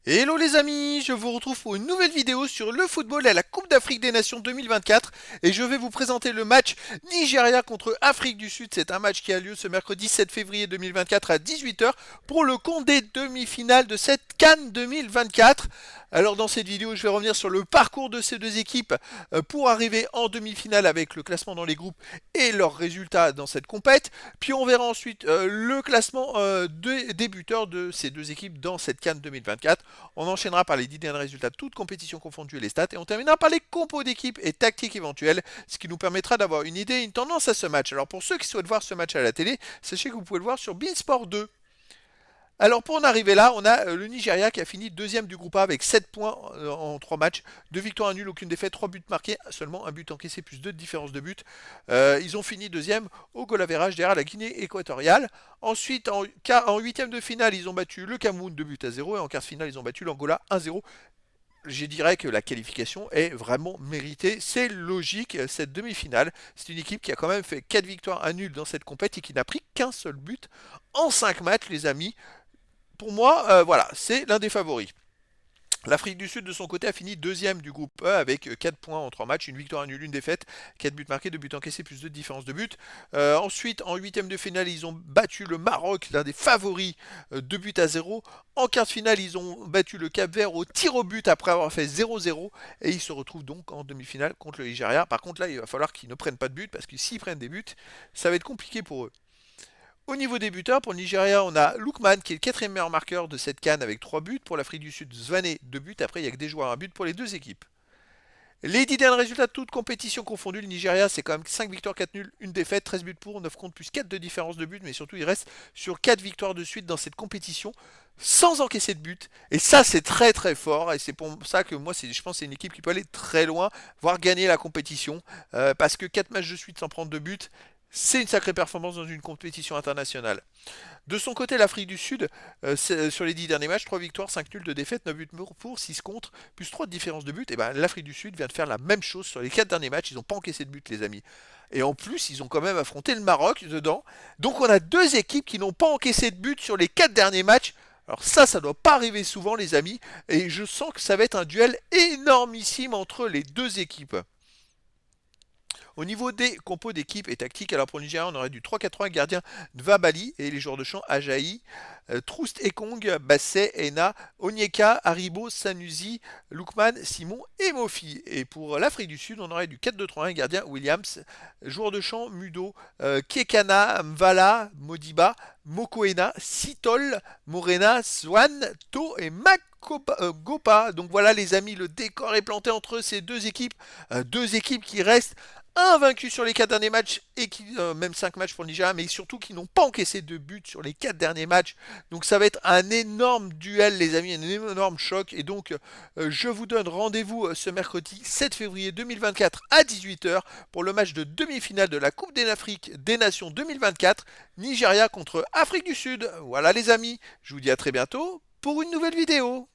Hello les amis, je vous retrouve pour une nouvelle vidéo sur le football à la Coupe d'Afrique des Nations 2024 et je vais vous présenter le match Nigeria contre Afrique du Sud. C'est un match qui a lieu ce mercredi 7 février 2024 à 18h pour le compte des demi-finales de cette CAN 2024. Alors dans cette vidéo, je vais revenir sur le parcours de ces deux équipes pour arriver en demi-finale avec le classement dans les groupes et leurs résultats dans cette compète. Puis on verra ensuite le classement des buteurs de ces deux équipes dans cette CAN 2024. On enchaînera par les 10 derniers résultats, toutes compétitions confondues et les stats. Et on terminera par les compos d'équipe et tactiques éventuelles, ce qui nous permettra d'avoir une idée et une tendance à ce match. Alors pour ceux qui souhaitent voir ce match à la télé, sachez que vous pouvez le voir sur Beansport 2. Alors pour en arriver là, on a le Nigeria qui a fini deuxième du groupe A avec 7 points en 3 matchs, 2 victoires, un nul, aucune défaite, 3 buts marqués, seulement un but encaissé plus 2 de différence de but. Ils ont fini deuxième au goal average derrière la Guinée équatoriale. Ensuite, en huitième de finale, ils ont battu le Cameroun 2 buts à 0 et en quart de finale, ils ont battu l'Angola 1-0. Je dirais que la qualification est vraiment méritée. C'est logique, cette demi-finale. C'est une équipe qui a quand même fait 4 victoires, un nul dans cette compétition et qui n'a pris qu'un seul but en 5 matchs, les amis. Pour moi, voilà, c'est l'un des favoris. L'Afrique du Sud, de son côté, a fini deuxième du groupe E avec 4 points en 3 matchs, une victoire, un nul, une défaite, 4 buts marqués, 2 buts encaissés, plus 2 de différence de but. Ensuite, en huitième de finale, ils ont battu le Maroc, l'un des favoris, 2 buts à 0. En quart de finale, ils ont battu le Cap-Vert au tir au but après avoir fait 0-0. Et ils se retrouvent donc en demi-finale contre le Nigeria. Par contre, là, il va falloir qu'ils ne prennent pas de but, parce que s'ils prennent des buts, ça va être compliqué pour eux. Au niveau des buteurs, pour le Nigeria, on a Lookman qui est le quatrième meilleur marqueur de cette CAN avec 3 buts. Pour l'Afrique du Sud, Zwane 2 buts. Après, il n'y a que des joueurs à un but pour les deux équipes. Les 10 derniers résultats de toutes compétitions confondues, le Nigeria c'est quand même 5 victoires, 4 nuls, 1 défaite, 13 buts pour, 9 contre plus 4 de différence de but, mais surtout il reste sur 4 victoires de suite dans cette compétition sans encaisser de but. Et ça c'est très très fort et c'est pour ça que moi je pense que c'est une équipe qui peut aller très loin, voire gagner la compétition, parce que 4 matchs de suite sans prendre de but, c'est une sacrée performance dans une compétition internationale. De son côté, l'Afrique du Sud, sur les 10 derniers matchs, 3 victoires, 5 nuls, 2 défaites, 9 buts pour, 6 contre, plus 3 de différence de but. Et ben l'Afrique du Sud vient de faire la même chose sur les 4 derniers matchs. Ils n'ont pas encaissé de but, les amis. Et en plus, ils ont quand même affronté le Maroc dedans. Donc on a deux équipes qui n'ont pas encaissé de but sur les 4 derniers matchs. Alors ça doit pas arriver souvent, les amis. Et je sens que ça va être un duel énormissime entre les deux équipes. Au niveau des compos d'équipe et tactique, alors pour le Nigeria, on aurait du 3-4-3, gardien Nvabali et les joueurs de champ Ajayi, Troust Ekong, Basset, Ena, Onyeka, Haribo, Sanusi, Lookman, Simon et Mofi. Et pour l'Afrique du Sud, on aurait du 4-2-3-1, gardien Williams, joueur de champ Mudo, Kekana, Mvala, Modiba, Mokoena, Sitol, Morena, Swan, To et Gopa. Donc voilà les amis, le décor est planté entre ces deux équipes. Deux équipes qui restent invaincus sur les 4 derniers matchs et qui, même 5 matchs pour le Nigeria, mais surtout qui n'ont pas encaissé de but sur les 4 derniers matchs. Donc ça va être un énorme duel, les amis, un énorme choc. Et donc, je vous donne rendez-vous ce mercredi 7 février 2024 à 18h pour le match de demi-finale de la Coupe d'Afrique des Nations 2024, Nigeria contre Afrique du Sud. Voilà, les amis, je vous dis à très bientôt pour une nouvelle vidéo.